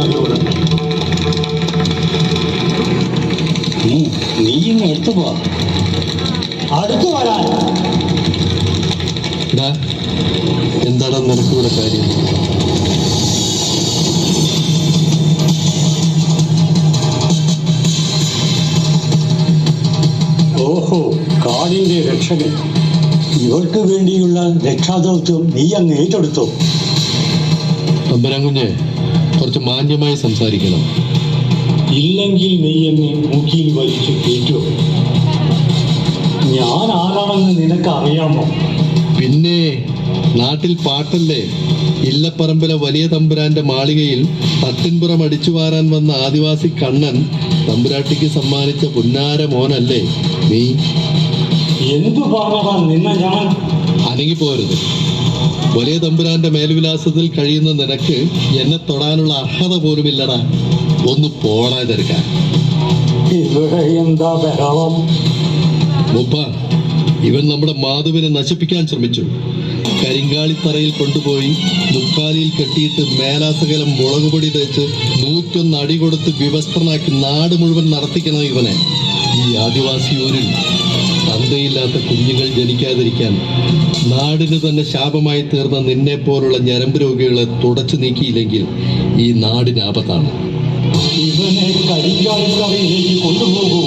ആരോട് നീ ഇങ്ങ് എടുത്തു പോ. അടുത്തു വരാൻ. എന്താണ് നിനക്കിവിടെ കാര്യം? ഓഹോ, കാടിന്റെ രക്ഷകൻ. ഇവർക്ക് വേണ്ടിയുള്ള രക്ഷാദൗത്യം നീ അങ്ങ് ഏറ്റെടുത്തോ? തമ്പുരാൻകുഞ്ഞെ, കുറച്ച് മാന്യമായി സംസാരിക്കണം. ഇല്ലെങ്കിൽ നീ എന്നെ മൂക്കിയിൽ വലിച്ചു കേറ്റോ? ഞാൻ ആരാണെന്ന് നിനക്ക് അറിയാമോ? പിന്നെ നാട്ടിൽ പാട്ടല്ലേ, ഇല്ലപ്പറമ്പിലെ വലിയ തമ്പുരാന്റെ മാളികയിൽ തട്ടിൻപുറം അടിച്ചു വാരാൻ വന്ന ആദിവാസി കണ്ണൻ തമ്പുരാട്ടിക്ക് സമ്മാനിച്ച പുന്നാര മോനല്ലേ നീ? എന്തു പറഞ്ഞതാ നിന്നെ ഞാൻ? അനങ്ങിപ്പോരുത്. വലിയ തമ്പുരാന്റെ മേൽവിലാസത്തിൽ കഴിയുന്ന നിനക്ക് എന്നെ തൊടാനുള്ള അർഹത പോലുമില്ലടാ. ഒന്ന് പോടാ ചെറുക്കാൻ. ഇവിടെ എന്താ ബഹളം? മുപ്പ, ഇവൻ നമ്മുടെ മാധുവിനെ നശിപ്പിക്കാൻ ശ്രമിച്ചു. കരിങ്കാളിത്തറയിൽ കൊണ്ടുപോയി മുക്കാലിയിൽ കെട്ടിയിട്ട് മേലാസകലം മുളകുപൊടി തേച്ച് 101 അടി കൊടുത്ത് വിവസ്ത്രനാക്കി നാട് മുഴുവൻ നടത്തിക്കണം ഇവനെ. ഈ ആദിവാസി ഊരിൽ തന്തയില്ലാത്ത കുഞ്ഞുങ്ങൾ ജനിക്കാതിരിക്കാൻ നാടിന് തന്നെ ശാപമായി തീർന്ന നിന്നെ പോലുള്ള ഞരമ്പ് രോഗികളെ തുടച്ചു നീക്കിയില്ലെങ്കിൽ ഈ നാടിന് ആപത്താണ്. ഇവനെ കരിങ്കാളിത്തറയിലേക്ക് കൊണ്ടുപോകൂ.